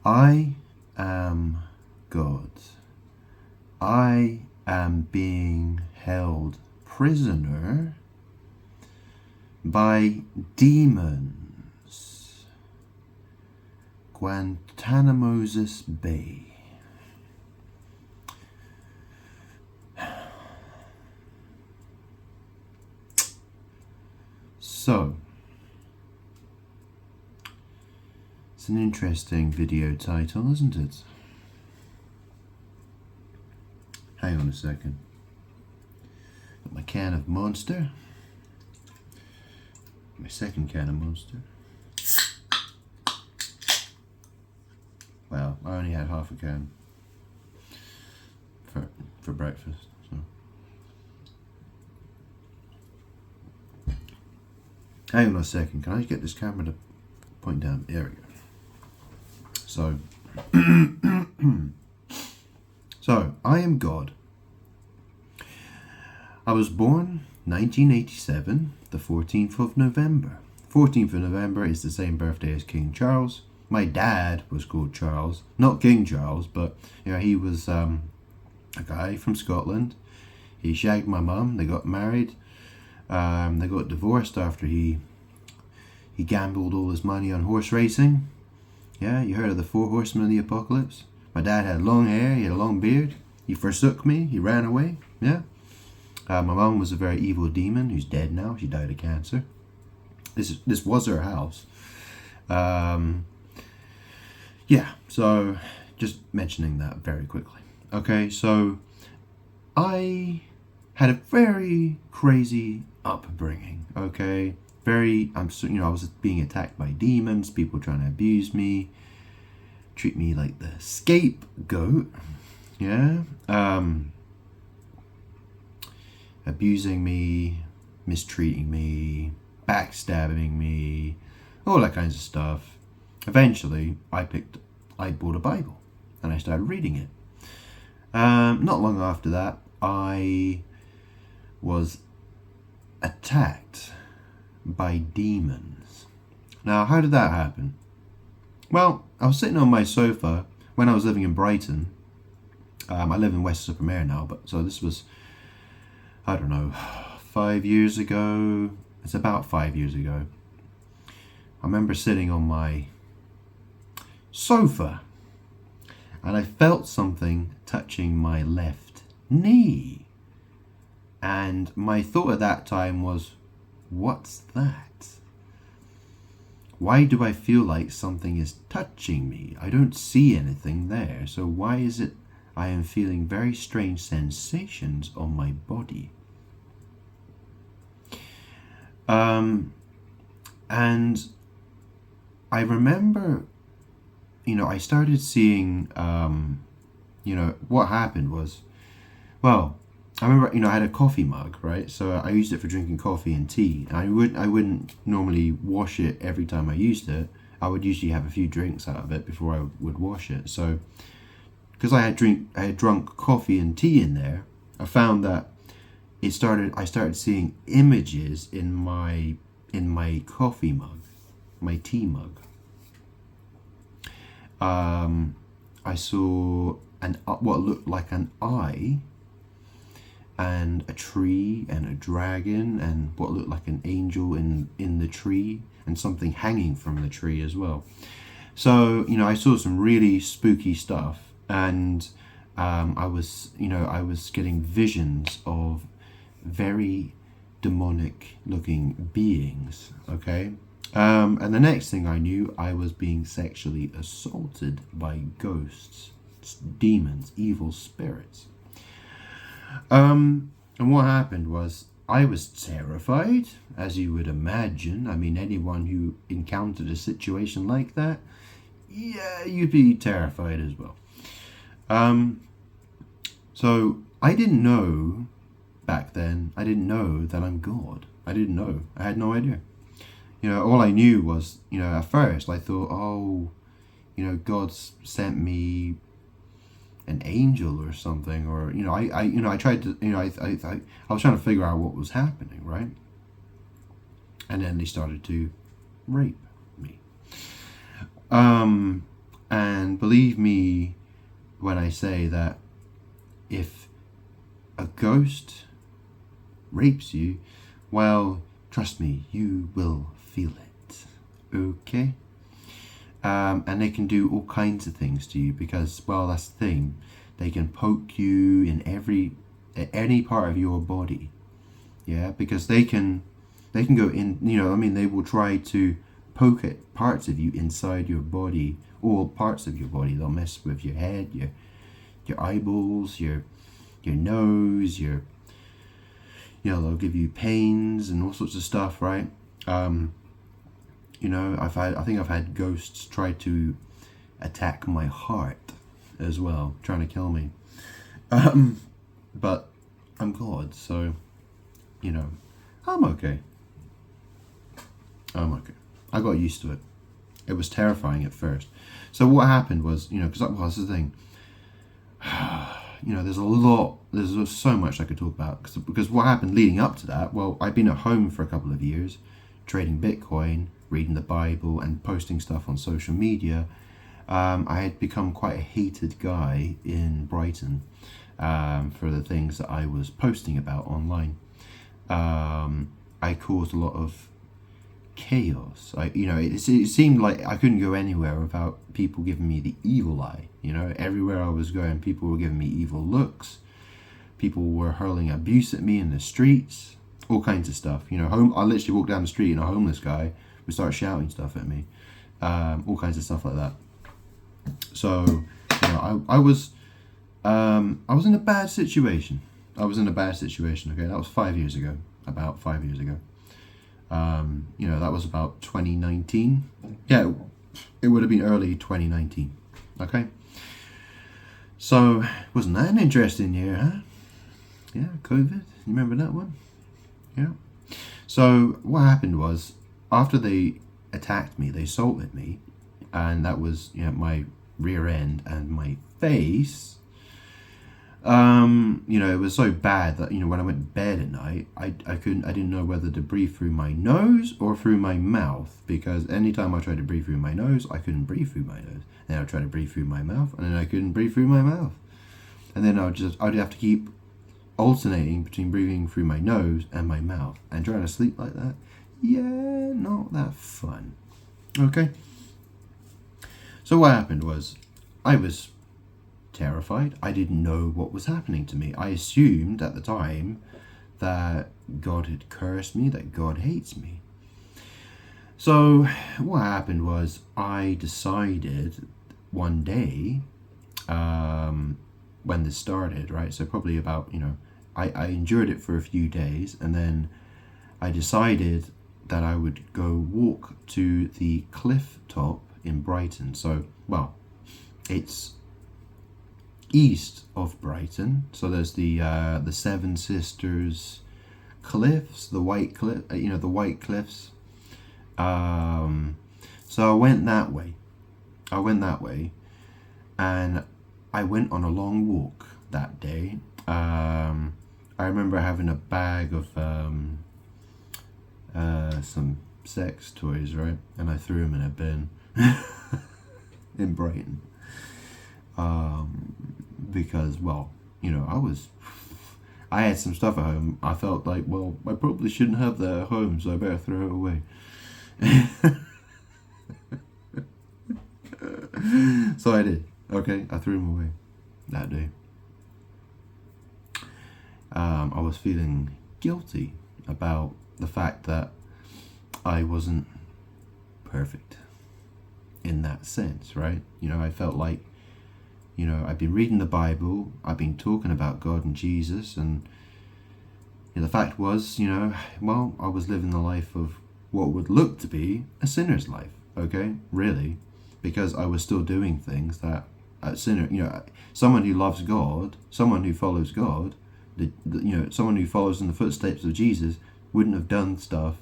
I am God. I am being held prisoner by demons. GuantanaMoses Bay. So, it's an interesting video title, isn't it? Hang on a second. Got my can of Monster. My second can of Monster. Well, I only had half a can for breakfast. So. Hang on a second. Can I get this camera to point down? There we go. So, so I am God. I was born 1987, the 14th of November. 14th of November is the same birthday as King Charles. My dad was called Charles, not King Charles, but he was a guy from Scotland. He shagged my mum. They got married. They got divorced after he gambled all his money on horse racing. Yeah, you heard of the 4 horsemen of the apocalypse? My dad had long hair. He had a long beard. He forsook me. He ran away. Yeah. My mum was a very evil demon who's dead now. She died of cancer. This was her house. Yeah, so just mentioning that very quickly. Okay, so I had a very crazy upbringing. Okay, I was being attacked by demons. People trying to abuse me, treat me like the scapegoat. Yeah. Abusing me, mistreating me, backstabbing me, all that kinds of stuff. Eventually, I bought a Bible and I started reading it. Not long after that, I was attacked by demons. Now, how did that happen? Well, I was sitting on my sofa when I was living in Brighton. I live in West-Super-Mare now, but so this was, I don't know, 5 years ago. It's about 5 years ago. I remember sitting on my sofa and I felt something touching my left knee. And my thought at that time was, what's that? Why do I feel like something is touching me? I don't see anything there. So why is it I am feeling very strange sensations on my body? And I remember, I started seeing, what happened was, well, I remember, I had a coffee mug, right? So I used it for drinking coffee and tea. And I wouldn't normally wash it every time I used it. I would usually have a few drinks out of it before I would wash it. So, because I had drunk coffee and tea in there, I found that I started seeing images in my coffee mug, my tea mug. I saw what looked like an eye, and a tree, and a dragon, and what looked like an angel in the tree, and something hanging from the tree as well. So I saw some really spooky stuff, and I was getting visions of very demonic looking beings. Okay. And the next thing I knew, I was being sexually assaulted by ghosts, demons, evil spirits. And what happened was, I was terrified, as you would imagine. I mean, anyone who encountered a situation like that, yeah, you'd be terrified as well. So I didn't know back then, I didn't know that I'm God. I didn't know. I had no idea. All I knew was, at first I thought, God's sent me an angel or something, or I tried to, I was trying to figure out what was happening, right? And then they started to rape me. And believe me when I say that if a ghost rapes you, well, trust me, you will feel it. Okay? And they can do all kinds of things to you because, well, that's the thing. They can poke you in any part of your body. Yeah, because they can go in, they will try to poke at parts of you inside your body, all parts of your body. They'll mess with your head, your eyeballs, your nose, they'll give you pains and all sorts of stuff, right? I think I've had ghosts try to attack my heart as well, trying to kill me. But I'm God, so, I'm okay. I got used to it. It was terrifying at first. So what happened was, because that's the thing. There's so much I could talk about because what happened leading up to that, well, I'd been at home for a couple of years, trading Bitcoin, reading the Bible, and posting stuff on social media. I had become quite a hated guy in Brighton for the things that I was posting about online. I caused a lot of chaos. It seemed like I couldn't go anywhere without people giving me the evil eye. Everywhere I was going, people were giving me evil looks. People were hurling abuse at me in the streets, all kinds of stuff. I literally walked down the street and a homeless guy would start shouting stuff at me, all kinds of stuff like that. So, I was in a bad situation. Okay, that was 5 years ago. About 5 years ago. That was about 2019. Yeah, it would have been early 2019. Okay. So, wasn't that an interesting year, huh? Yeah, COVID. You remember that one? Yeah. So, what happened was, after they attacked me, they assaulted me, and that was, my rear end and my face. It was so bad that, when I went to bed at night, I didn't know whether to breathe through my nose or through my mouth, because anytime I tried to breathe through my nose, I couldn't breathe through my nose. Then I tried to breathe through my mouth, and then I couldn't breathe through my mouth. And then I'd have to keep alternating between breathing through my nose and my mouth, and trying to sleep like that. Yeah, not that fun. Okay. So what happened was, I was terrified. I didn't know what was happening to me. I assumed at the time that God had cursed me, that God hates me. So what happened was, I decided one day, when this started, right? So probably about, I endured it for a few days, and then I decided that I would go walk to the cliff top in Brighton. So, well, it's east of Brighton. So there's the Seven Sisters Cliffs, the White Cliff, the White Cliffs. So I went that way, and I went on a long walk that day. I remember having a bag of some sex toys, right? And I threw them in a bin in Brighton. Because, well, I had some stuff at home. I felt like, well, I probably shouldn't have that at home, so I better throw it away. So I did. Okay, I threw them away that day. I was feeling guilty about the fact that I wasn't perfect in that sense, right? I felt like, I've been reading the Bible, I've been talking about God and Jesus, and the fact was, well, I was living the life of what would look to be a sinner's life, okay? Really, because I was still doing things that a sinner, someone who loves God, someone who follows God, someone who follows in the footsteps of Jesus wouldn't have done stuff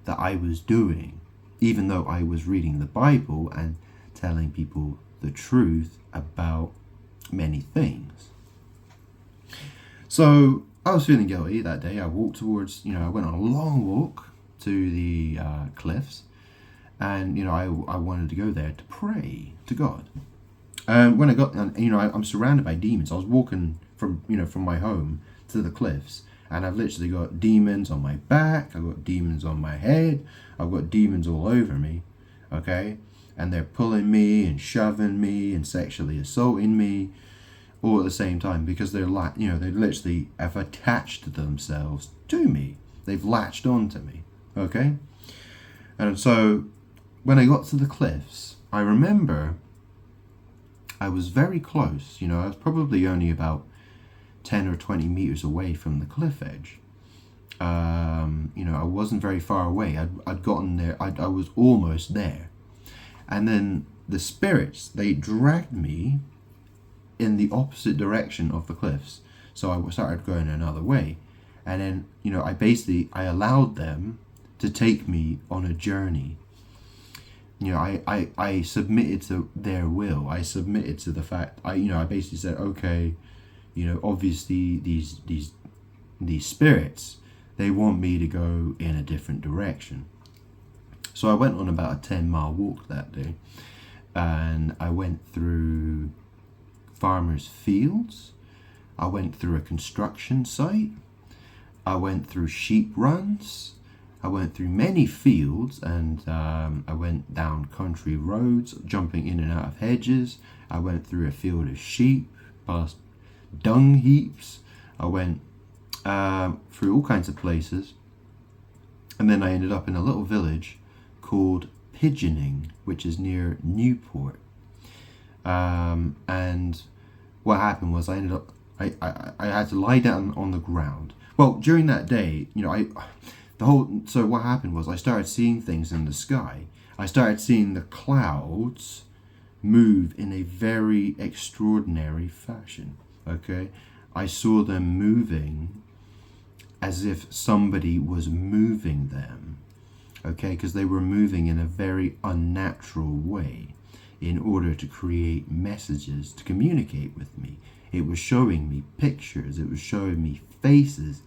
that I was doing, even though I was reading the Bible and telling people the truth about many things. So I was feeling guilty that day. I walked towards, I went on a long walk to the cliffs, and I wanted to go there to pray to God. And when I got, I'm surrounded by demons. I was walking from my home to the cliffs, and I've literally got demons on my back. I've got demons on my head. I've got demons all over me. Okay, and they're pulling me and shoving me and sexually assaulting me all at the same time, because they literally have attached themselves to me. They've latched onto me. Okay, and so when I got to the cliffs, I remember I was very close. I was probably only about 10 or 20 meters away from the cliff edge. I wasn't very far away. I'd gotten there. I was almost there. And then the spirits, they dragged me in the opposite direction of the cliffs. So I started going another way. And then, I allowed them to take me on a journey. I submitted to their will. I submitted to the fact. I basically said, okay, obviously these spirits, they want me to go in a different direction. So I went on about a 10-mile walk that day, and I went through farmers' fields. I went through a construction site. I went through sheep runs. I went through many fields, and I went down country roads, jumping in and out of hedges. I went through a field of sheep, past dung heaps. I went through all kinds of places. And then I ended up in a little village called Pigeoning, which is near Newport. And what happened was I had to lie down on the ground. Well, during that day, so what happened was I started seeing things in the sky. I started seeing the clouds move in a very extraordinary fashion. Okay, I saw them moving as if somebody was moving them. Okay, because they were moving in a very unnatural way in order to create messages to communicate with me. It was showing me pictures. It was showing me faces.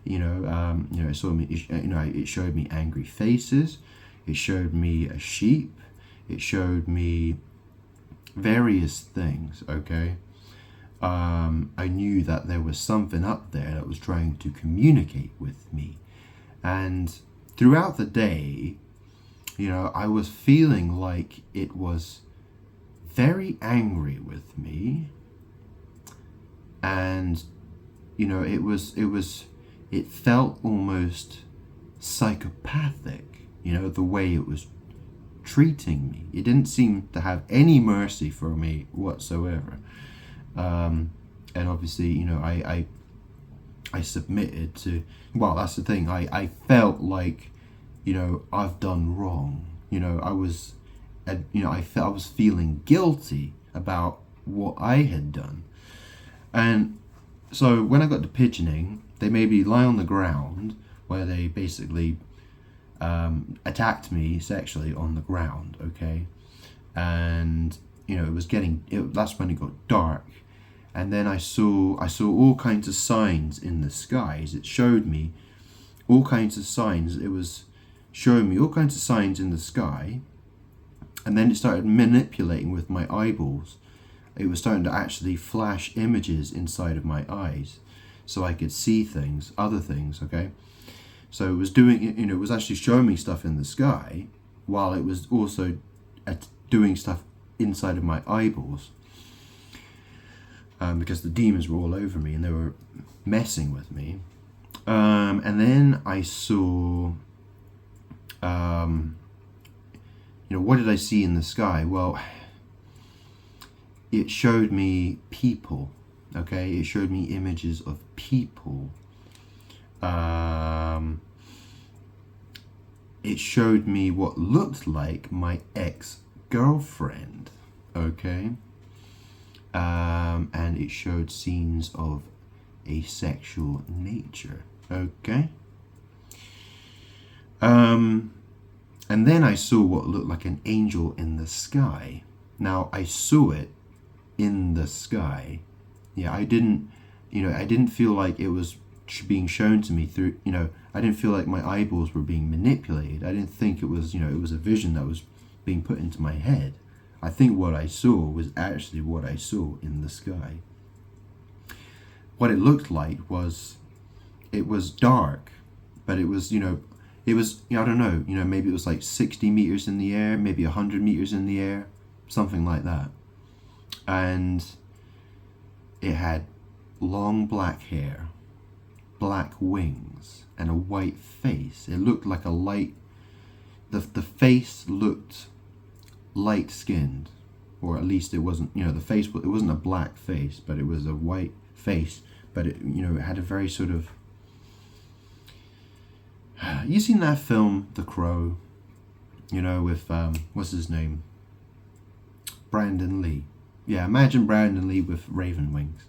It showed me angry faces. It showed me a sheep. It showed me various things. Okay. I knew that there was something up there that was trying to communicate with me. And throughout the day, I was feeling like it was very angry with me. And, it felt almost psychopathic, the way it was treating me. It didn't seem to have any mercy for me whatsoever. And obviously, I submitted to, well, that's the thing. I felt like, I've done wrong. I was feeling guilty about what I had done. And so when I got to Pigeoning, they made me lie on the ground, where they basically attacked me sexually on the ground. Okay. And, that's when it got dark. And then I saw all kinds of signs in the skies. It showed me all kinds of signs. It was showing me all kinds of signs in the sky. And then it started manipulating with my eyeballs. It was starting to actually flash images inside of my eyes, so I could see things, other things. Okay. So it was it was actually showing me stuff in the sky, while it was also doing stuff inside of my eyeballs. Because the demons were all over me and they were messing with me. And then I saw, what did I see in the sky? Well, it showed me people. Okay, it showed me images of people. It showed me what looked like my ex-girlfriend. Okay. And it showed scenes of a sexual nature. Okay. And then I saw what looked like an angel in the sky. Now, I saw it in the sky. Yeah, I didn't feel like it was being shown to me through, I didn't feel like my eyeballs were being manipulated. I didn't think it was, it was a vision that was being put into my head. I think what I saw was actually what I saw in the sky. What it looked like was, it was dark, but it was, it was, I don't know, maybe it was like 60 meters in the air, maybe 100 meters in the air, something like that. And it had long black hair, black wings, and a white face. It looked like a light, the face looked light skinned, or at least it wasn't, the face, it wasn't a black face, but it was a white face, but it, it had a very sort of, you seen that film, The Crow, with, what's his name? Brandon Lee. Yeah, imagine Brandon Lee with raven wings.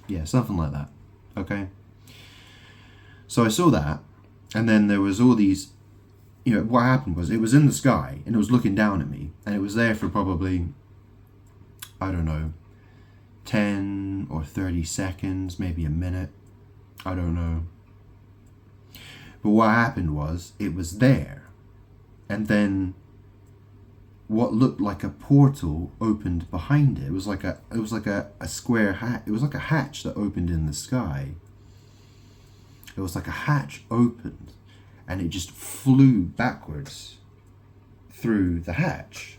Yeah, something like that. Okay. So I saw that, and then there was all these, what happened was, it was in the sky, and it was looking down at me, and it was there for probably, I don't know, 10 or 30 seconds, maybe a minute. I don't know. But what happened was, it was there, and then what looked like a portal opened behind it. It was like a square hatch. It was like a hatch that opened in the sky. It was like a hatch opened, and it just flew backwards through the hatch.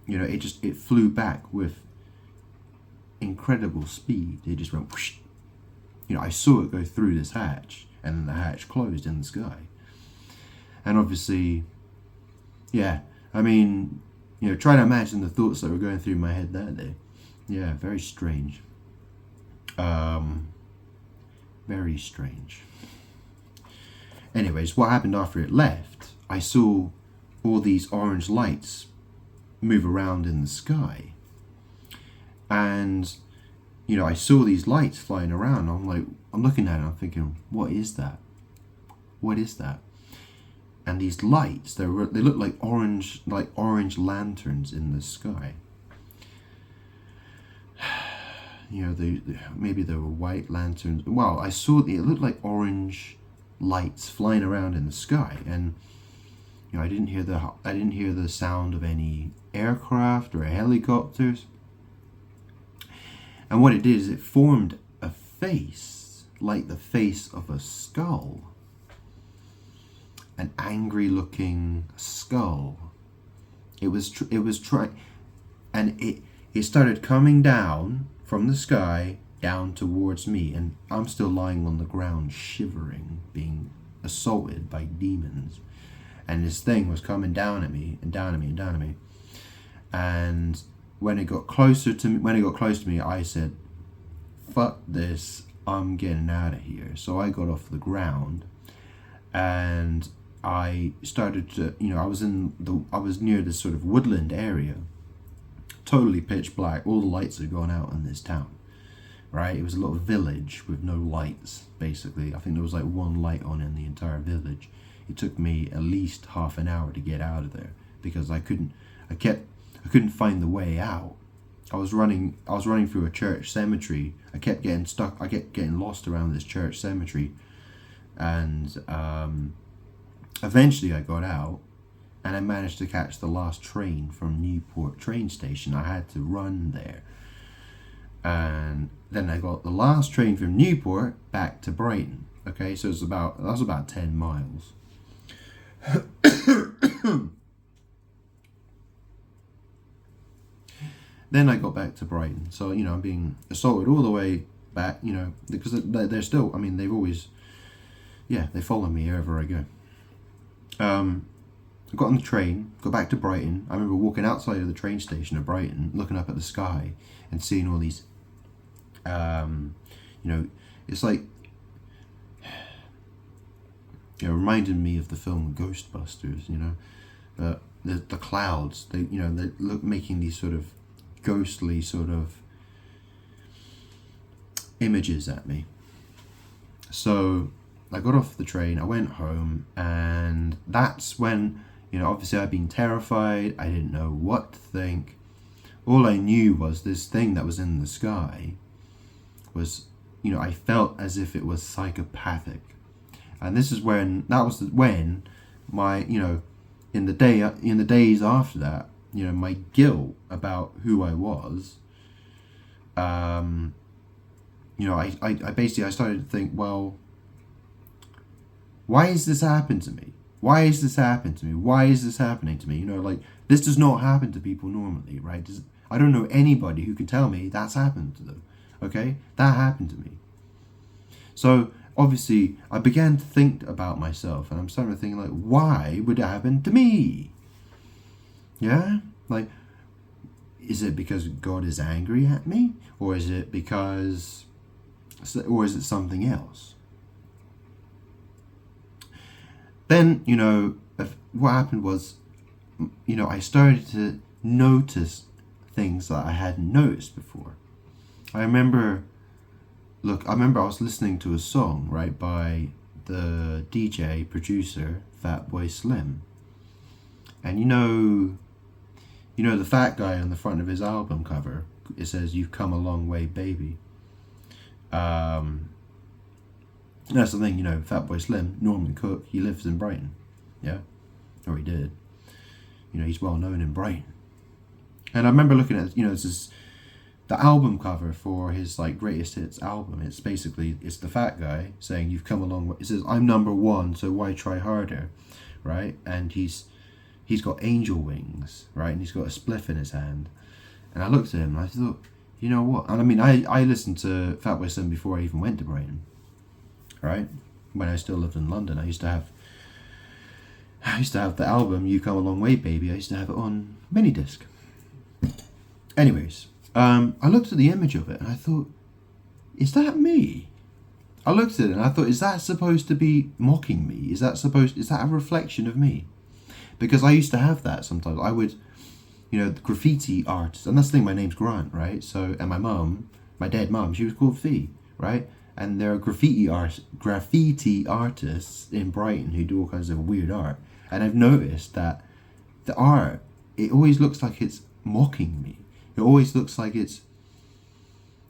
It flew back with incredible speed. It just went whoosh. I saw it go through this hatch, and then the hatch closed in the sky. And obviously, yeah, I mean, try to imagine the thoughts that were going through my head that day. Yeah, very strange. Very strange. Anyways, what happened after it left, I saw all these orange lights move around in the sky. And, I saw these lights flying around. I'm looking at it, I'm thinking, what is that? What is that? And these lights, they look like orange lanterns in the sky. Maybe they were white lanterns. Well, I saw it looked like orange lights flying around in the sky, and I didn't hear the sound of any aircraft or helicopters. And what it did is it formed a face, like the face of a skull. An angry looking skull. It was trying, and it started coming down from the sky down towards me, and I'm still lying on the ground shivering, being assaulted by demons. And this thing was coming down at me and down at me and down at me. And when it got close to me, I said, fuck this, I'm getting out of here. So I got off the ground, and I started to, I was near this sort of woodland area, totally pitch black. All the lights had gone out in this town, right? It was a little village with no lights, basically. I think there was like one light on in the entire village. It took me at least half an hour to get out of there because I couldn't find the way out. I was running through a church cemetery. I kept getting stuck. I kept getting lost around this church cemetery, and eventually I got out, and I managed to catch the last train from Newport train station. I had to run there, and then I got the last train from Newport back to Brighton. Okay, so that was about 10 miles. Then I got back to Brighton. So, I'm being assaulted all the way back, because they're still, they've always, they follow me wherever I go. I got on the train, got back to Brighton. I remember walking outside of the train station of Brighton, looking up at the sky and seeing all these, it's like, reminded me of the film Ghostbusters, the clouds, they look making these sort of ghostly sort of images at me. So I got off the train, I went home, and that's when, obviously I'd been terrified. I didn't know what to think. All I knew was this thing that was in the sky was, I felt as if it was psychopathic. And this is when, when my, in the days after that, my guilt about who I was, I started to think, well, why has this happened to me? Why is this happening to me? Why is this happening to me? This does not happen to people normally, right? I don't know anybody who can tell me that's happened to them. Okay? That happened to me. So, obviously, I began to think about myself, and I'm starting to think, why would it happen to me? Yeah? Is it because God is angry at me? Or is it something else? Then, what happened was, I started to notice things that I hadn't noticed before. I remember I was listening to a song, right, by the DJ, producer, Fatboy Slim. And the fat guy on the front of his album cover, it says, "You've come a long way, baby." That's the thing, Fatboy Slim, Norman Cook, he lives in Brighton. Yeah? Or he did. He's well known in Brighton. And I remember looking at, the album cover for his greatest hits album. It's the fat guy saying, "You've come a long way." It says, "I'm number one, so why try harder?" Right? And he's got angel wings, right? And he's got a spliff in his hand. And I looked at him and I thought, you know what? And I mean, I listened to Fatboy Slim before I even went to Brighton. Right? When I still lived in London, I used to have the album "You Come a Long Way, Baby." I used to have it on mini disc. Anyways, I looked at the image of it and I thought, is that me? I looked at it and I thought, is that supposed to be mocking me? Is that a reflection of me? Because I used to have that sometimes. I would, the graffiti artist, and that's the thing, my name's Grant, right? So, and my mum, my dead mum, she was called Fee, right? And there are graffiti artists in Brighton who do all kinds of weird art. And I've noticed that the art, it always looks like it's mocking me. It always looks like it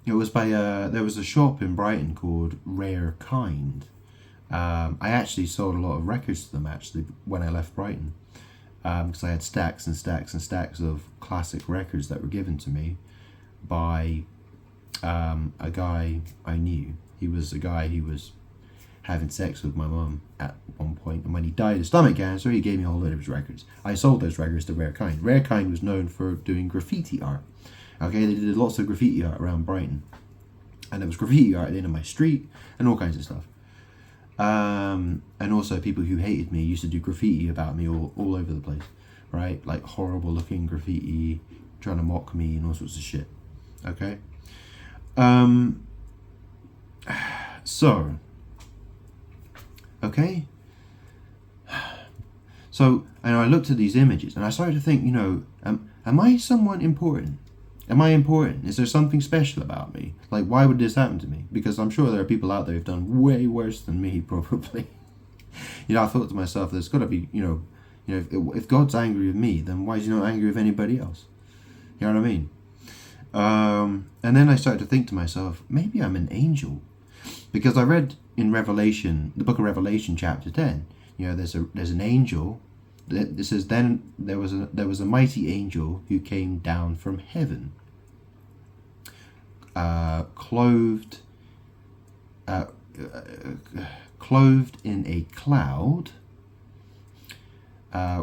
was by, there was a shop in Brighton called Rare Kind. I actually sold a lot of records to them, actually, when I left Brighton. Because I had stacks and stacks and stacks of classic records that were given to me by a guy I knew. He was a guy who was having sex with my mum at one point, and when he died of stomach cancer, he gave me a whole load of his records. I sold those records to Rare Kind. Rare Kind was known for doing graffiti art. Okay, they did lots of graffiti art around Brighton, and there was graffiti art at the end of my street and all kinds of stuff. And also people who hated me used to do graffiti about me all over the place, right? Like horrible looking graffiti, trying to mock me and all sorts of shit. Okay. So, okay. So, and I looked at these images and I started to think, am I someone important? Am I important? Is there something special about me? Why would this happen to me? Because I'm sure there are people out there who've done way worse than me, probably. I thought to myself, there's got to be, if God's angry with me, then why is he not angry with anybody else? You know what I mean? And then I started to think to myself, maybe I'm an angel. Because I read in Revelation, the book of Revelation, chapter 10, there's an angel. It says, then there was a mighty angel who came down from heaven, clothed in a cloud,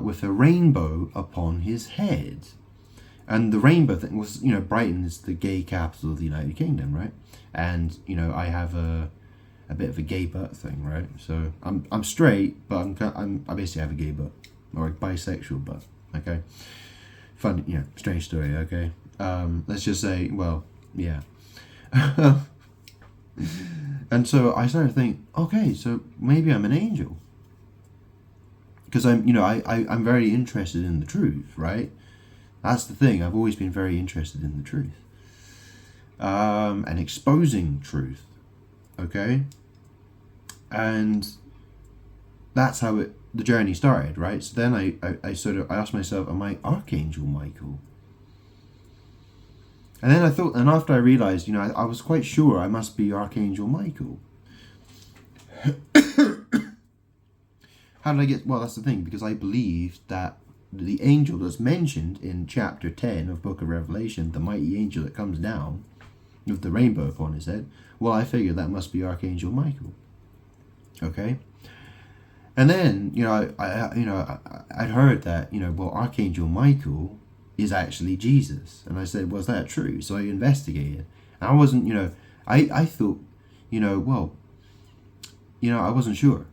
with a rainbow upon his head. And the rainbow thing was, Brighton is the gay capital of the United Kingdom, right? And I have a bit of a gay butt thing, right? So I'm straight, but I basically have a gay butt. Or a bisexual butt, okay? Fun, strange story, okay? Let's just say, well, yeah. And so I started to think, okay, so maybe I'm an angel. Because I'm very interested in the truth, right? That's the thing, I've always been very interested in the truth. And exposing truth, okay? And that's how the journey started, right? So then I asked myself, am I Archangel Michael? And then I thought, and after I realized, I was quite sure I must be Archangel Michael. How did I get, well, that's the thing, because I believed that the angel that's mentioned in chapter 10 of Book of Revelation, the mighty angel that comes down with the rainbow upon his head, well, I figured that must be Archangel Michael. Okay? And then, I'd heard that, well, Archangel Michael is actually Jesus. And I said, was that true? So I investigated. And I wasn't, I thought, I wasn't sure.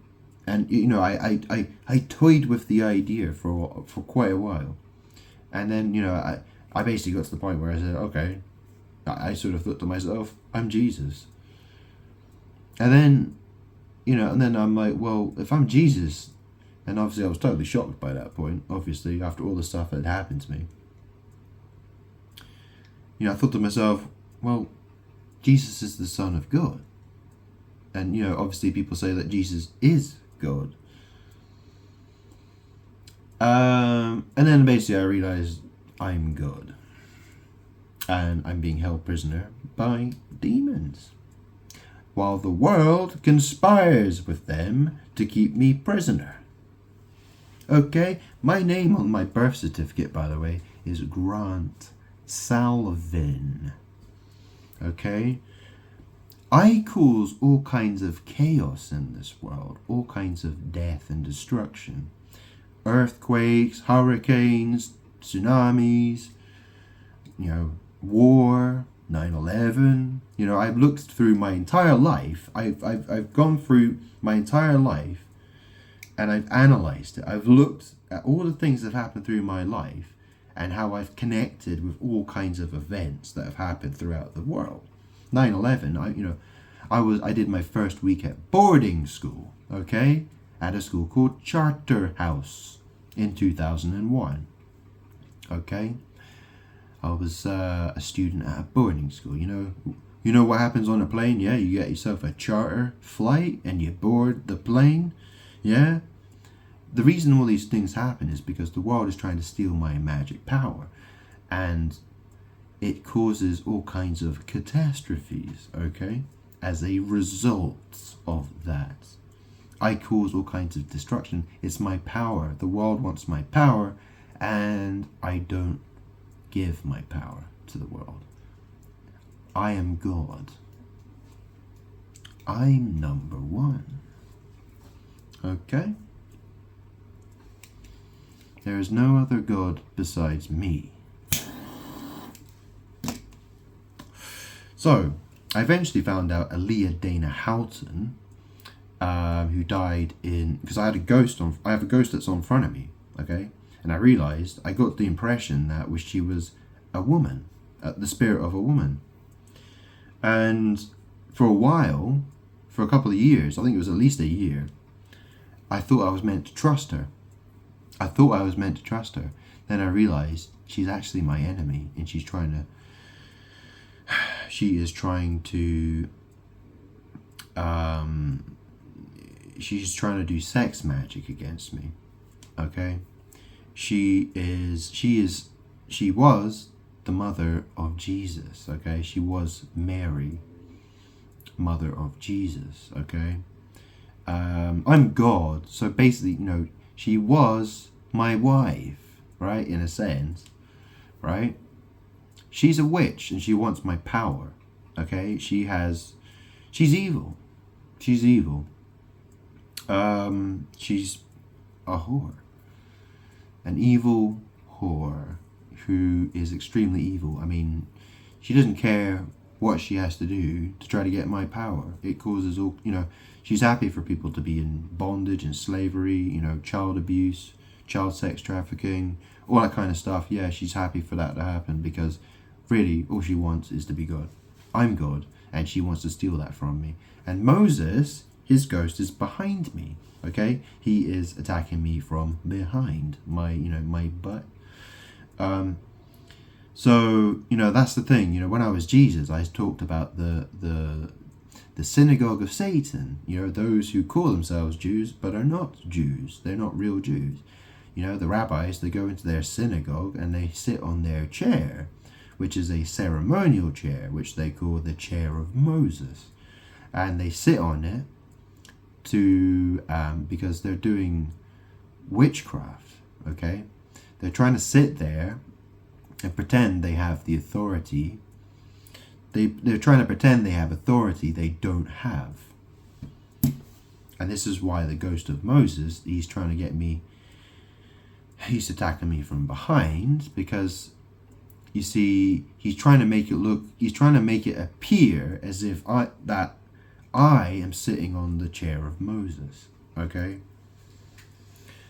And, I toyed with the idea for quite a while. And then, I basically got to the point where I said, okay, I sort of thought to myself, I'm Jesus. And then, and then I'm like, well, if I'm Jesus, and obviously I was totally shocked by that point, obviously, after all the stuff that had happened to me. I thought to myself, well, Jesus is the Son of God. And, obviously people say that Jesus is God. And then basically I realized I'm God. And I'm being held prisoner by demons, while the world conspires with them to keep me prisoner. Okay? My name on my birth certificate, by the way, is Grant Salvin. Okay? I cause all kinds of chaos in this world, all kinds of death and destruction. Earthquakes, hurricanes, tsunamis, war, 9/11. I've looked through my entire life. I've gone through my entire life and I've analyzed it. I've looked at all the things that have happened through my life and how I've connected with all kinds of events that have happened throughout the world. 9/11, I did my first week at boarding school, okay? At a school called Charterhouse in 2001. Okay? I was a student at a boarding school. You know what happens on a plane? Yeah, you get yourself a charter flight and you board the plane. Yeah? The reason all these things happen is because the world is trying to steal my magic power. And it causes all kinds of catastrophes, okay? As a result of that. I cause all kinds of destruction. It's my power. The world wants my power, and I don't give my power to the world. I am God. I'm number one. Okay? There is no other God besides me. So, I eventually found out Aaliyah Dana Houghton, who died because I have a ghost that's on front of me, okay? And I got the impression that she was a woman, the spirit of a woman. And for a while, for a couple of years, I think it was at least a year, I thought I was meant to trust her. Then I realized she's actually my enemy, and she is trying to do sex magic against me. Okay? She was the mother of Jesus, okay? She was Mary, mother of Jesus, okay? I'm God, so basically, she was my wife, right? In a sense, right? She's a witch and she wants my power, okay? She's evil. She's evil. She's a whore. An evil whore who is extremely evil. I mean, she doesn't care what she has to do to try to get my power. It causes all, she's happy for people to be in bondage and slavery, child abuse, child sex trafficking, all that kind of stuff. Yeah, she's happy for that to happen because really all she wants is to be God. I'm God, and she wants to steal that from me. And Moses, his ghost, is behind me. Okay, he is attacking me from behind my butt. So that's the thing. When I was Jesus, I talked about the synagogue of Satan. Those who call themselves Jews but are not Jews. They're not real Jews. The rabbis, they go into their synagogue and they sit on their chair, which is a ceremonial chair, which they call the chair of Moses, and they sit on it because they're doing witchcraft. Okay, They're trying to sit there and pretend they have the authority. They're trying to pretend they have authority they don't have. And this is why the ghost of Moses, he's trying to get me, he's attacking me from behind, because you see, he's trying to make it appear as if I am sitting on the chair of Moses, okay?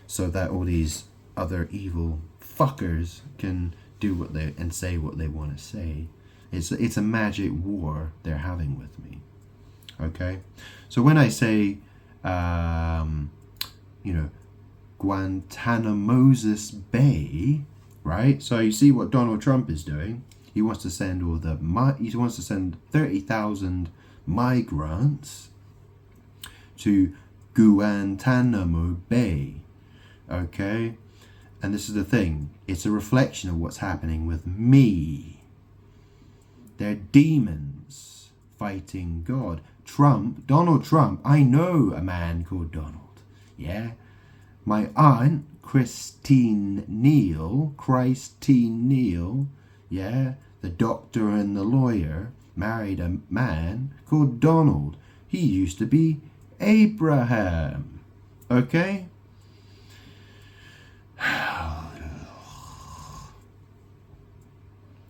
So that all these other evil fuckers can do and say what they want to say. It's a magic war they're having with me, okay? So when I say, GuantanaMoses Bay, right? So you see what Donald Trump is doing. He wants to send 30,000 migrants to Guantanamo Bay, okay? And this is the thing. It's a reflection of what's happening with me. They're demons fighting God. Donald Trump, I know a man called Donald, yeah? My aunt, Christine Neal, yeah, the doctor and the lawyer, married a man called Donald. He used to be Abraham, okay?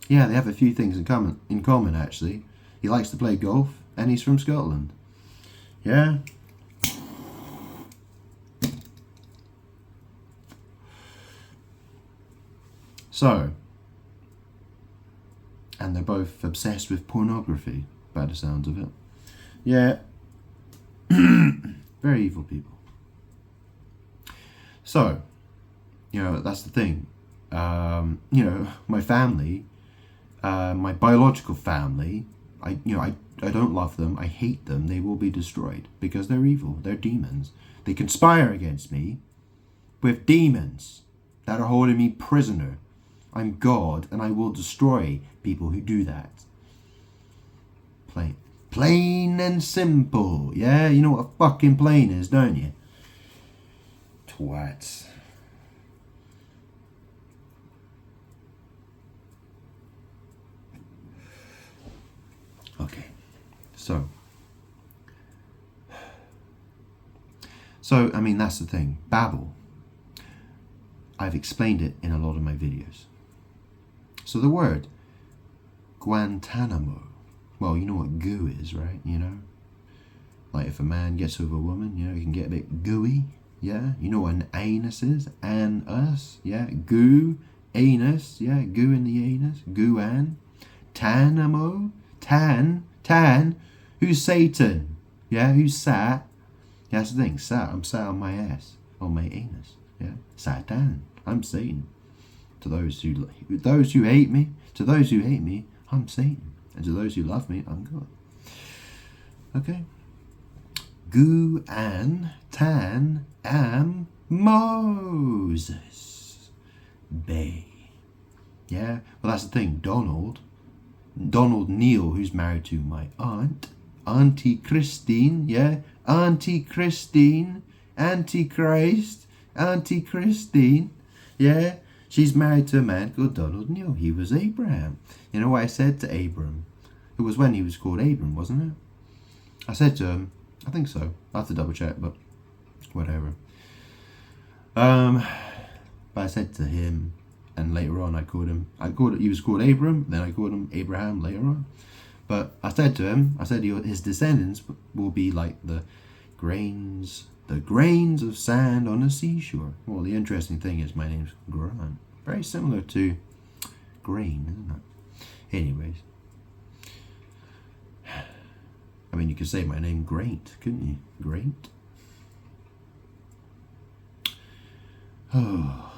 Yeah, they have a few things in common actually. He likes to play golf and he's from Scotland. Yeah? So, and they're both obsessed with pornography, by the sounds of it. Yeah. Very evil people. So, that's the thing. My family, my biological family, I don't love them. I hate them. They will be destroyed because they're evil. They're demons. They conspire against me with demons that are holding me prisoner. I'm God, and I will destroy people who do that. Plain and simple. Yeah, you know what a fucking plane is, don't you? Twats. Okay, so I mean, that's the thing. Babel. I've explained it in a lot of my videos. So the word Guantanamo, well, you know what goo is, right? Like if a man gets with a woman, he can get a bit gooey. Yeah, you know what an anus is? Anus, yeah, goo, anus, yeah, goo in the anus, Guan, Tanamo, tan, who's Satan? Yeah, who's sat? Yeah, that's the thing, I'm sat on my ass, on my anus, yeah, Satan, I'm Satan. To those who hate me, I'm Satan, and to those who love me, I'm God. Okay. GuantanaMoses Bay. Yeah, well that's the thing. Donald Neal, who's married to my Auntie Christine. Yeah, Auntie Christine, Antichrist, Auntie Christine. Yeah. She's married to a man called Donald Neal. He was Abraham. You know what I said to Abram? It was when he was called Abram, wasn't it? I said to him, I think so. I'll have to double check, but whatever. But I said to him, and later on he was called Abram, then I called him Abraham later on. But I said to him, his descendants will be like the grains of sand on a seashore. Well, the interesting thing is my name's Grant. Very similar to grain, isn't it? Anyways. I mean, you could say my name Great, couldn't you? Great? Oh.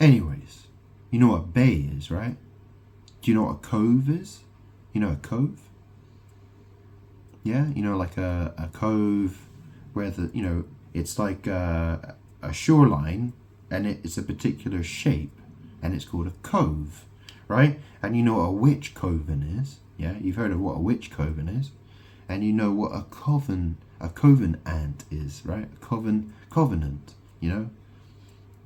Anyways, you know what bay is, right? Do you know what a cove is? You know a cove? Yeah, like a cove where it's like a shoreline and it's a particular shape and it's called a cove, right? And you know what a witch coven is, yeah? You've heard of what a witch coven is, and you know what a covenant is, right? A covenant,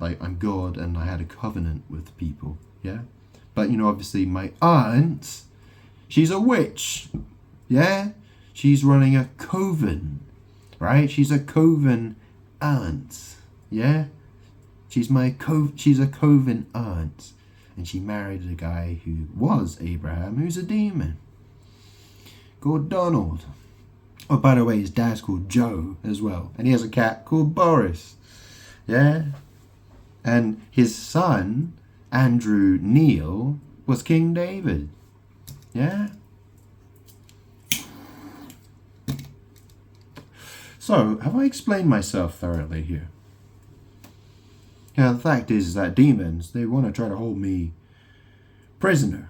like I'm God and I had a covenant with people, yeah? But, you know, obviously my aunt, she's a witch, yeah? She's running a coven, right? She's a coven aunt, yeah? She's a coven aunt. And she married a guy who was Abraham, who's a demon, called Donald. Oh, by the way, his dad's called Joe as well. And he has a cat called Boris, yeah? And his son, Andrew Neil, was King David, yeah? So, have I explained myself thoroughly here? Yeah, the fact is that demons, they want to try to hold me prisoner.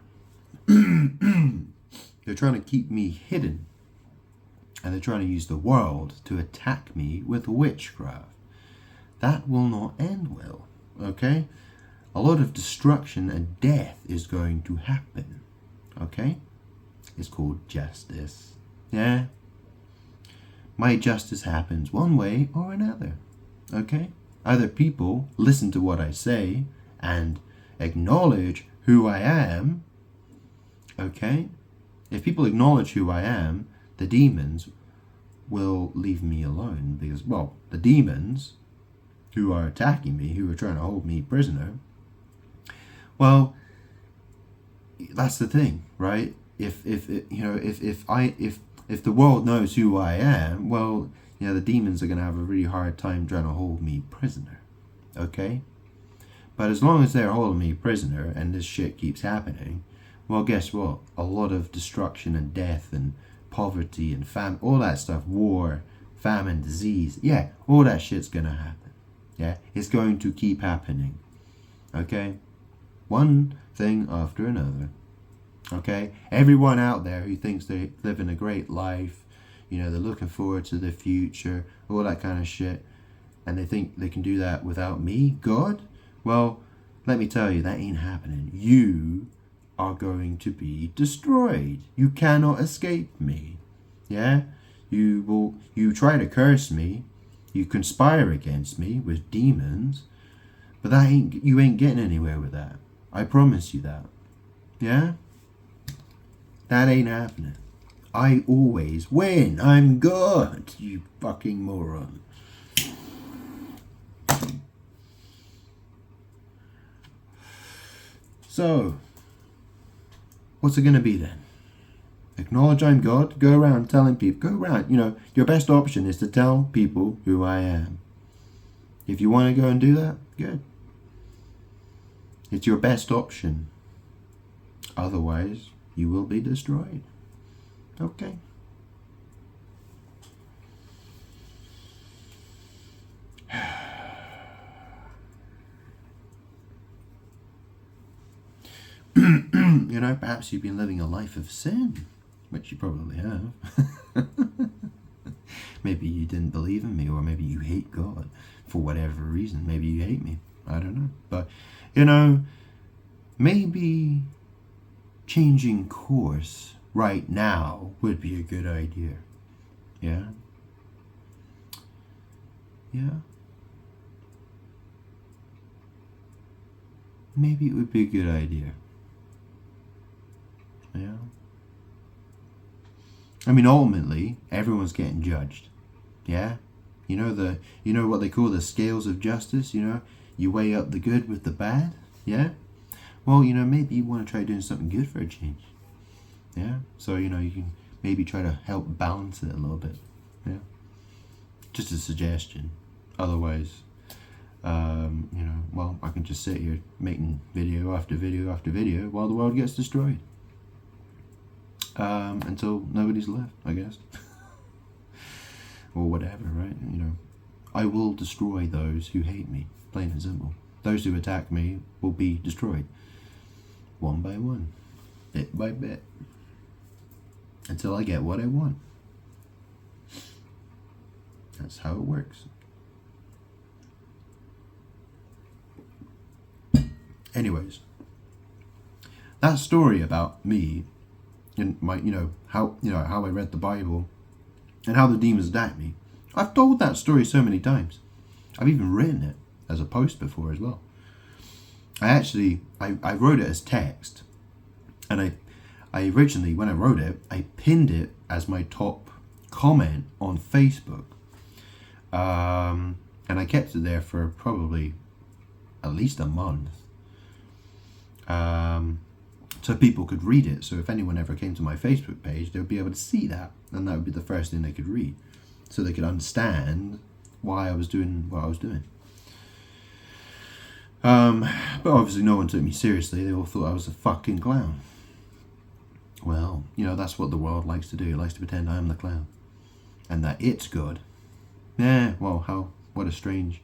They're trying to keep me hidden. And they're trying to use the world to attack me with witchcraft. That will not end well, okay? A lot of destruction and death is going to happen, okay? It's called justice, yeah? My justice happens one way or another, okay? Either people listen to what I say and acknowledge who I am, okay? If people acknowledge who I am, the demons will leave me alone because, well, the demons who are attacking me, who are trying to hold me prisoner, well, that's the thing, right? If the world knows who I am, well, you know, the demons are going to have a really hard time trying to hold me prisoner, okay? But as long as they're holding me prisoner and this shit keeps happening, well, guess what? A lot of destruction and death and poverty and all that stuff, war, famine, disease, yeah, all that shit's going to happen, yeah? It's going to keep happening, okay? One thing after another, okay? Everyone out there who thinks they're living a great life, you know, they're looking forward to the future, all that kind of shit, and they think they can do that without me, God? Well, let me tell you, that ain't happening. You are going to be destroyed. You cannot escape me, yeah? You try to curse me, you conspire against me with demons, but you ain't getting anywhere with that. I promise you that, yeah? That ain't happening. I always win. I'm good, you fucking moron. So, what's it going to be then? Acknowledge I'm God? Go around telling people. Go around. You know, your best option is to tell people who I am. If you want to go and do that, good. It's your best option. Otherwise, you will be destroyed. Okay. You know, perhaps you've been living a life of sin, which you probably have. Maybe you didn't believe in me, or maybe you hate God for whatever reason. Maybe you hate me. I don't know. But, you know, maybe changing course right now would be a good idea. Yeah? Yeah? Maybe it would be a good idea. Yeah? I mean, ultimately, everyone's getting judged. Yeah? You know what they call the scales of justice? You know, you weigh up the good with the bad. Yeah? Well, you know, maybe you want to try doing something good for a change. Yeah? So, you know, you can maybe try to help balance it a little bit. Yeah? Just a suggestion. Otherwise, you know, well, I can just sit here making video after video after video while the world gets destroyed. Until nobody's left, I guess. Or whatever, right? You know, I will destroy those who hate me, plain and simple. Those who attack me will be destroyed. One by one, bit by bit, until I get what I want. That's how it works. Anyways, that story about me and my, how I read the Bible and how the demons attacked me. I've told that story so many times. I've even written it as a post before as well. I wrote it as text, and I originally, when I wrote it, I pinned it as my top comment on Facebook. And I kept it there for probably at least a month. So people could read it. So if anyone ever came to my Facebook page, they would be able to see that, and that would be the first thing they could read, so they could understand why I was doing what I was doing. But obviously no one took me seriously. They all thought I was a fucking clown. Well, that's what the world likes to do. It likes to pretend I'm the clown, and that it's good. Yeah, well, what a strange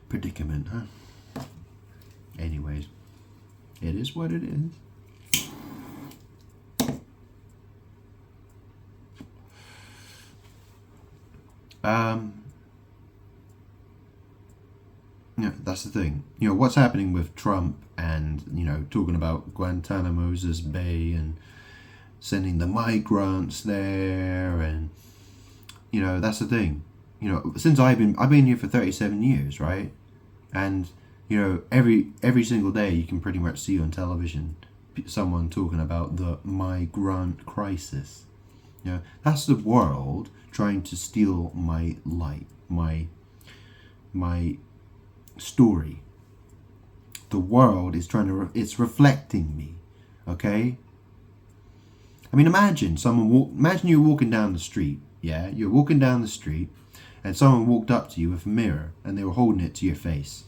predicament, huh? Anyways, it is what it is. That's the thing. What's happening with Trump and, talking about GuantanaMoses Bay and sending the migrants there, and, that's the thing. Since I've been here for 37 years, right? And, every single day you can pretty much see on television someone talking about the migrant crisis. That's the world trying to steal my light, my story. The world is it's reflecting me, okay? I mean, imagine you're walking down the street, yeah? You're walking down the street, and someone walked up to you with a mirror, and they were holding it to your face,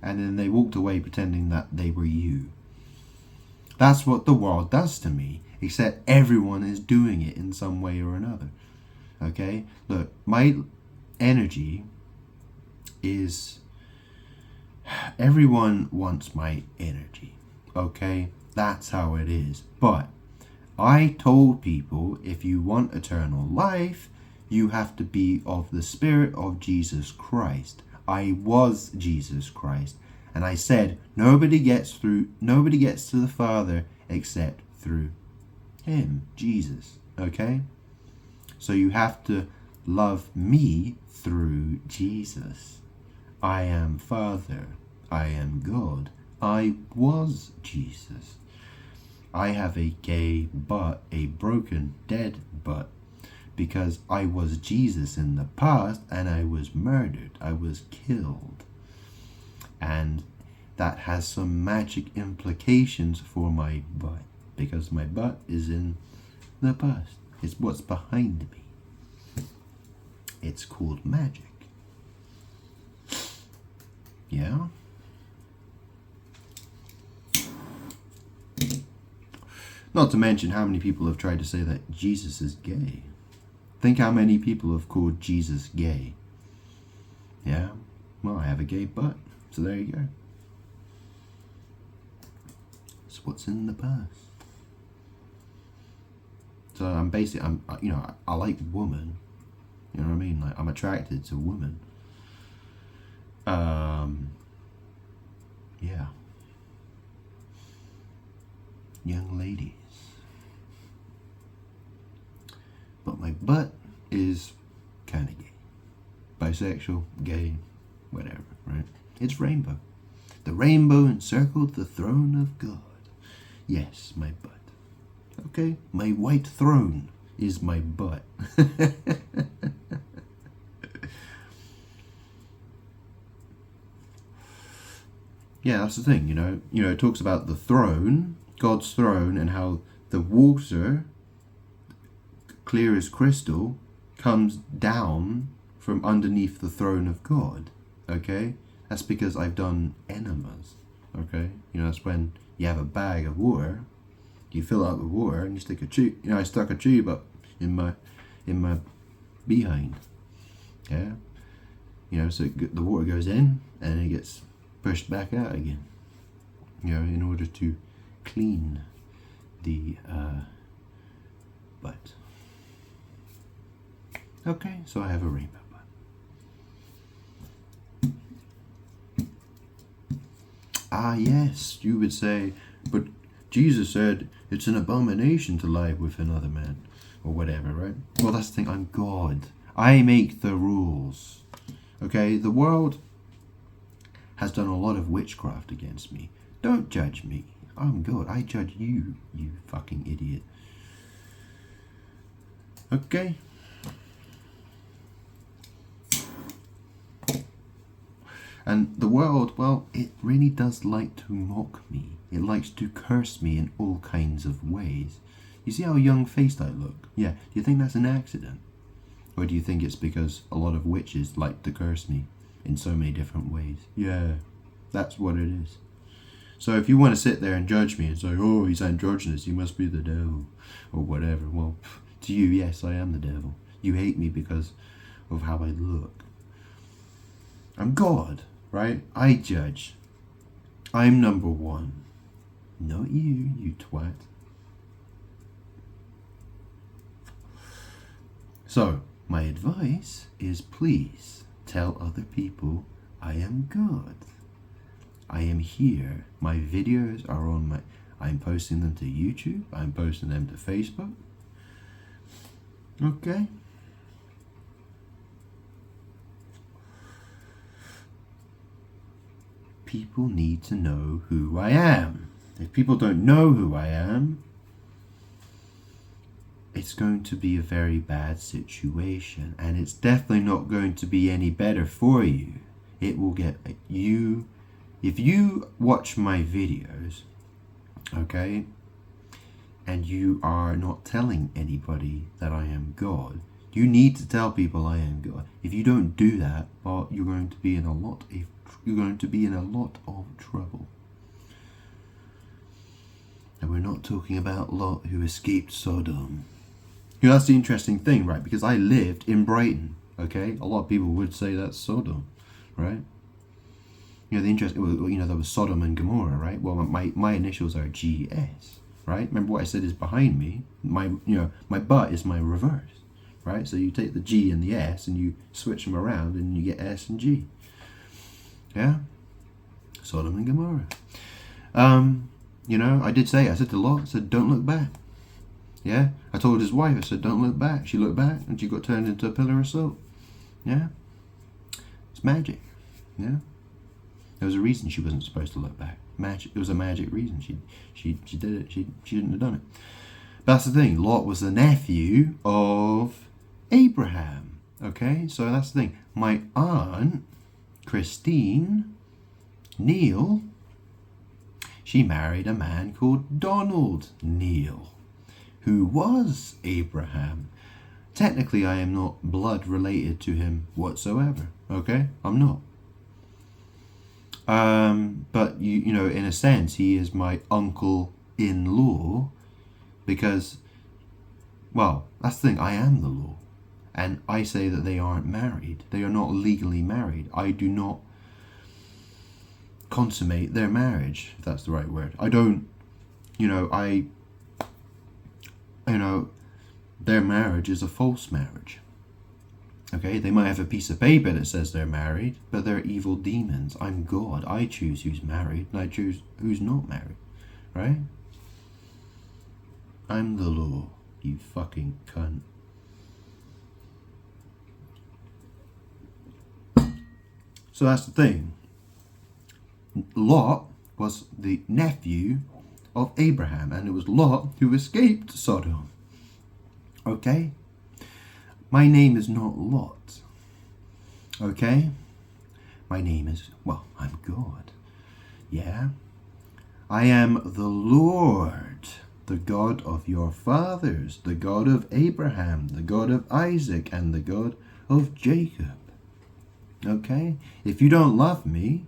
and then they walked away pretending that they were you. That's what the world does to me, except everyone is doing it in some way or another, okay? Look, my energy is... Everyone wants my energy, okay? That's how it is. But I told people, if you want eternal life, you have to be of the Spirit of Jesus Christ. I was Jesus Christ. And I said, nobody gets to the Father except through him, Jesus, okay? So you have to love me through Jesus. I am Father. I am God. I was Jesus. I have a gay butt, a broken, dead butt, because I was Jesus in the past, and I was murdered. I was killed. And that has some magic implications for my butt, because my butt is in the past. It's what's behind me. It's called magic. Yeah? Not to mention how many people have tried to say that Jesus is gay. Think how many people have called Jesus gay. Yeah? Well, I have a gay butt, so there you go. It's what's in the past. So I like women. You know what I mean? Like, I'm attracted to women. Yeah. Young ladies. But my butt is kind of gay. Bisexual, gay, whatever, right? It's rainbow. The rainbow encircled the throne of God. Yes, my butt. Okay? My white throne is my butt. Yeah, that's the thing, it talks about the throne, God's throne, and how the water, clear as crystal, comes down from underneath the throne of God, okay? That's because I've done enemas, okay? That's when you have a bag of water, you fill it up with water, and you stick a tube, I stuck a tube up in my behind, yeah? So the water goes in, and it gets pushed back out again, in order to clean the butt. Okay, so I have a rainbow butt. Ah, yes, you would say, but Jesus said it's an abomination to lie with another man, or whatever, right? Well, that's the thing, I'm God. I make the rules. Okay, the world has done a lot of witchcraft against me. Don't judge me. I'm God. I judge you, you fucking idiot. Okay? And the world, well, it really does like to mock me. It likes to curse me in all kinds of ways. You see how young-faced I look? Yeah. Do you think that's an accident? Or do you think it's because a lot of witches like to curse me in so many different ways? Yeah, that's what it is. So if you want to sit there and judge me and say, oh, he's androgynous, he must be the devil, or whatever, well, to you, yes, I am the devil. You hate me because of how I look. I'm God, right? I judge. I'm number one. Not you, you twat. So, my advice is please tell other people I am God. I am here. My videos are on I'm posting them to YouTube. I'm posting them to Facebook. Okay. People need to know who I am. If people don't know who I am, it's going to be a very bad situation, and it's definitely not going to be any better for you. It will get you, if you watch my videos, okay, and you are not telling anybody that I am God, you need to tell people I am God. If you don't do that, well, you're going to be in a lot of trouble. And we're not talking about Lot who escaped Sodom. You know, that's the interesting thing, right? Because I lived in Brighton, okay? A lot of people would say that's Sodom, right? You know, there was Sodom and Gomorrah, right? Well, my initials are GS, right? Remember what I said is behind me? My butt is my reverse, right? So you take the G and the S and you switch them around and you get S and G. Yeah? Sodom and Gomorrah. You know, I said to Lot, I said, don't look back. Yeah? I told his wife, I said, don't look back. She looked back and she got turned into a pillar of salt. Yeah? It's magic. Yeah? There was a reason she wasn't supposed to look back. Magic. It was a magic reason. She did it. She shouldn't have done it. But that's the thing. Lot was the nephew of Abraham. Okay? So that's the thing. My aunt, Christine Neal, she married a man called Donald Neal, who was Abraham. Technically, I am not blood related to him whatsoever. Okay? I'm not. But you know, in a sense, he is my uncle-in-law because, well, that's the thing. I am the law, and I say that they aren't married. They are not legally married. I do not consummate their marriage, if that's the right word. I don't, their marriage is a false marriage. Okay, they might have a piece of paper that says they're married, but they're evil demons. I'm God. I choose who's married, and I choose who's not married. Right? I'm the law, you fucking cunt. So that's the thing. Lot was the nephew of Abraham, and it was Lot who escaped Sodom. Okay? My name is not Lot. Okay? My name is, well, I'm God. Yeah? I am the Lord, the God of your fathers, the God of Abraham, the God of Isaac, and the God of Jacob. Okay? If you don't love me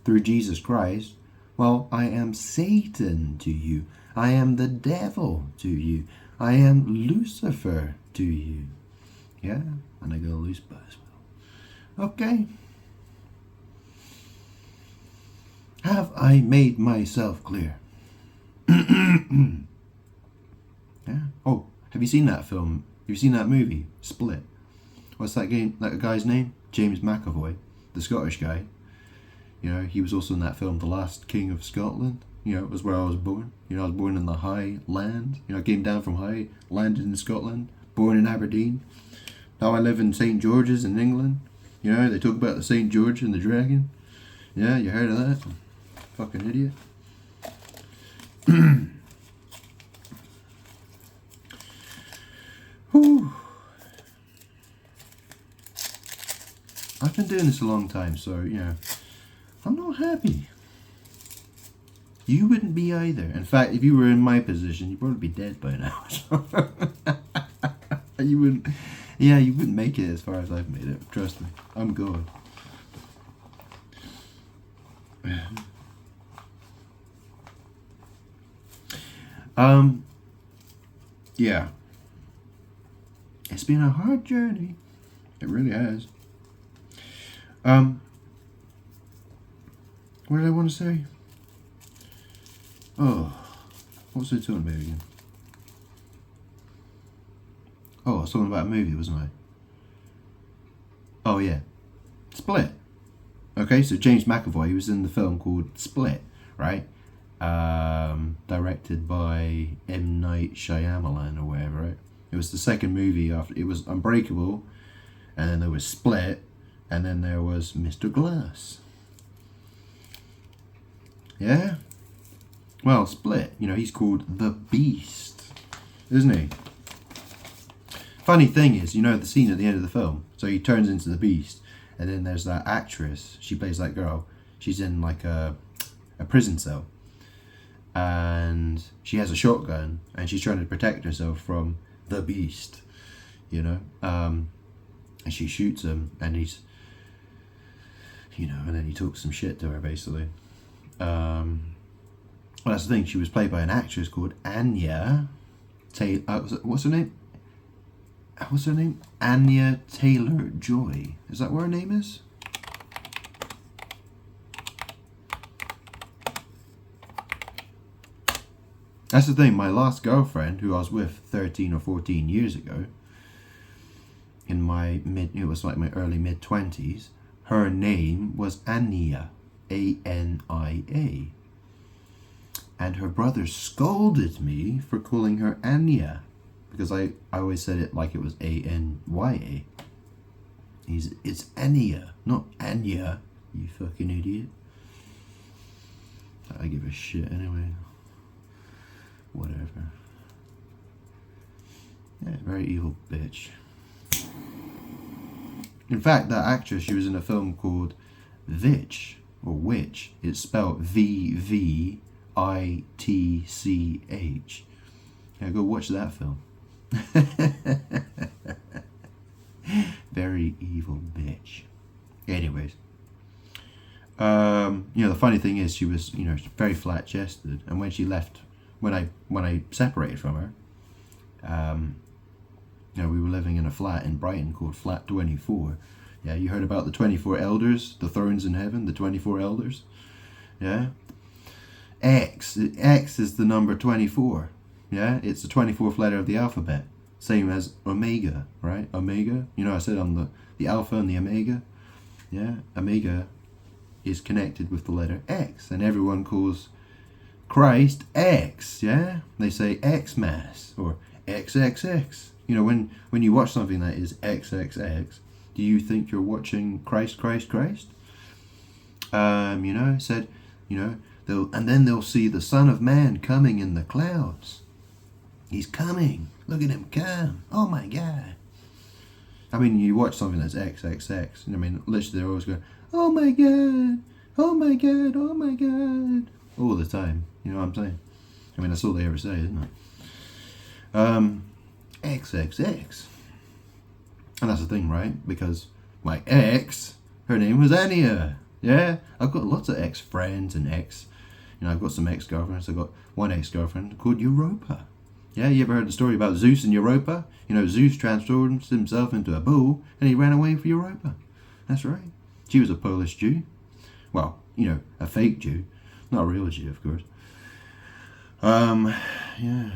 through Jesus Christ, well, I am Satan to you. I am the devil to you. I am Lucifer to you. Yeah? And I go loose by as well. Okay? Have I made myself clear? Yeah? Oh, have you seen that film? Have you seen that movie, Split? What's that guy's name? James McAvoy, the Scottish guy. You know, he was also in that film, The Last King of Scotland. You know, it was where I was born. You know, I was born in the High Land. You know, I came down from High, landed in Scotland, born in Aberdeen. Now I live in St. George's in England. You know, they talk about the St. George and the dragon. Yeah, you heard of that? Fucking idiot. Whew. I've been doing this a long time, so, you know, I'm not happy. You wouldn't be either. In fact, if you were in my position, you'd probably be dead by now. You wouldn't, yeah, you wouldn't make it as far as I've made it. Trust me, I'm good. Yeah. It's been a hard journey. It really has. What did I want to say? Oh, what was I talking about again? Oh, I was talking about a movie, wasn't I? Oh, yeah. Split. Okay, so James McAvoy, he was in the film called Split, right? Directed by M. Night Shyamalan or whatever, right? It was the second movie after. It was Unbreakable, and then there was Split, and then there was Mr. Glass. Yeah? Well, Split, you know, he's called the Beast, isn't he? Funny thing is, you know the scene at the end of the film, so he turns into the Beast, and then there's that actress, she plays that girl, she's in like a prison cell, and she has a shotgun, and she's trying to protect herself from the Beast, you know, and she shoots him, and he's, you know, and then he talks some shit to her, basically. Well, that's the thing, she was played by an actress called Anya Taylor, what's her name? What's her name? Anya Taylor-Joy. Is that what her name is? That's the thing, my last girlfriend, who I was with 13 or 14 years ago, in my it was like my early mid-20s, her name was Ania, A-N-I-A. And her brother scolded me for calling her Anya, because I always said it like it was A-N-Y-A. It's Anya, not Anya, you fucking idiot. I give a shit anyway. Whatever. Yeah, very evil bitch. In fact, that actress, she was in a film called Vitch, or Witch. It's spelled V-V-I-T-C-H. Yeah, go watch that film. Very evil bitch. Anyways, you know, the funny thing is, she was, you know, very flat chested, and when she left, when I separated from her, you know, we were living in a flat in Brighton called Flat 24. Yeah, you heard about the 24 elders, the thrones in heaven, the 24 elders. Yeah, X is the number 24. Yeah, it's the 24th letter of the alphabet. Same as Omega, right? Omega. You know, I said I'm the Alpha and the Omega. Yeah, Omega is connected with the letter X, and everyone calls Christ X. Yeah, they say Xmas or XXX. You know, when you watch something that is XXX, do you think you're watching Christ, Christ, Christ? You know, said, you know, they'll see the Son of Man coming in the clouds. He's coming. Look at him come. Oh my God. I mean, you watch something that's XXX. I mean, literally they're always going, oh my God. Oh my God. Oh my God. All the time. You know what I'm saying? I mean, that's all they ever say, isn't it? XXX. And that's the thing, right? Because my ex, her name was Anya. Yeah? I've got lots of ex-friends and ex. You know, I've got some ex-girlfriends. I've got one ex-girlfriend called Europa. Yeah, you ever heard the story about Zeus and Europa? You know, Zeus transformed himself into a bull and he ran away for Europa. That's right. She was a Polish Jew. Well, you know, a fake Jew. Not a real Jew, of course. Yeah,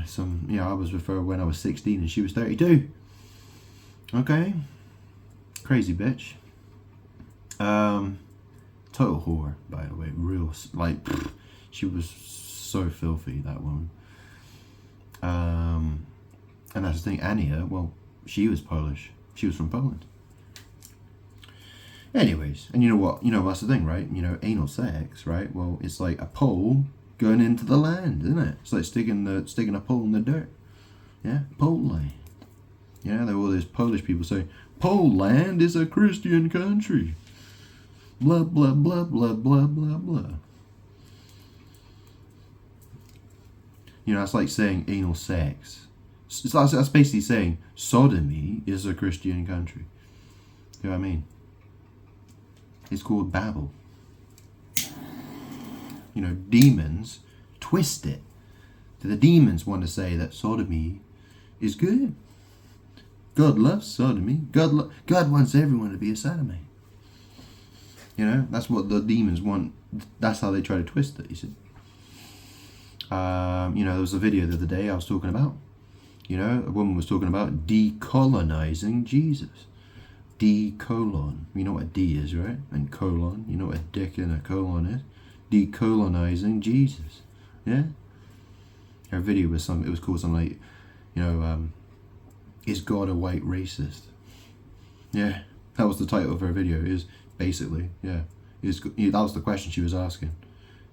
I was with her when I was 16 and she was 32. Okay. Crazy bitch. Total whore, by the way. Real, like, she was so filthy, that woman. And that's the thing, Ania, well, she was Polish. She was from Poland. Anyways, and you know what? You know, that's the thing, right? You know, anal sex, right? Well, it's like a pole going into the land, isn't it? It's like sticking a pole in the dirt. Yeah, pole land. Yeah, there were all those Polish people saying, Poland is a Christian country. Blah, blah, blah, blah, blah, blah, blah. You know, that's like saying anal sex. That's basically saying sodomy is a Christian country. You know what I mean? It's called Babel. You know, demons twist it. The demons want to say that sodomy is good. God loves sodomy. God wants everyone to be a sodomite. You know, that's what the demons want. That's how they try to twist it, you see. You know, there was a video the other day I was talking about. You know, a woman was talking about decolonizing Jesus. Decolon. You know what a D is, right? And colon. You know what a dick and a colon is? Decolonizing Jesus. Yeah? Her video was it was called something like, you know, is God a white racist? Yeah. That was the title of her video, is basically, yeah. That was the question she was asking.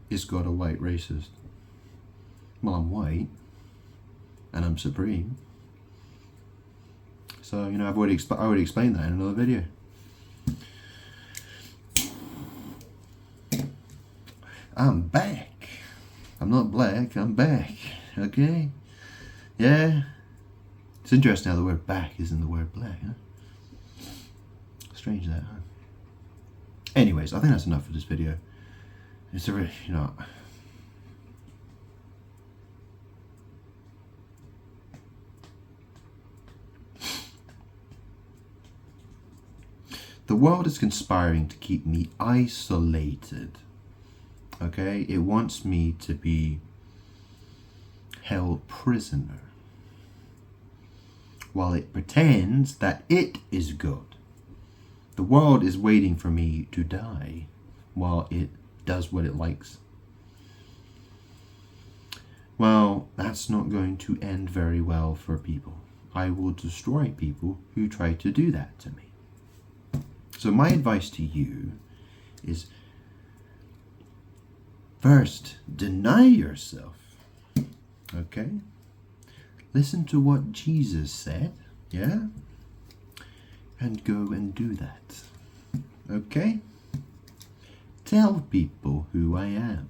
Is God a white racist? Well, I'm white. And I'm supreme. So, you know, I already explained that in another video. I'm back. I'm not black, I'm back. Okay? Yeah? It's interesting how the word back is in the word black, huh? Strange that, huh? Anyways, I think that's enough for this video. It's a really, you know... The world is conspiring to keep me isolated. Okay? It wants me to be held prisoner, while it pretends that it is God. The world is waiting for me to die while it does what it likes. Well, that's not going to end very well for people. I will destroy people who try to do that to me. So my advice to you is, first, deny yourself. Okay? Listen to what Jesus said, yeah? And go and do that. Okay? Tell people who I am.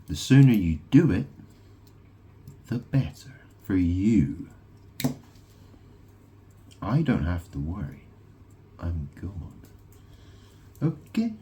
The sooner you do it, the better for you. I don't have to worry. I'm God. Okay?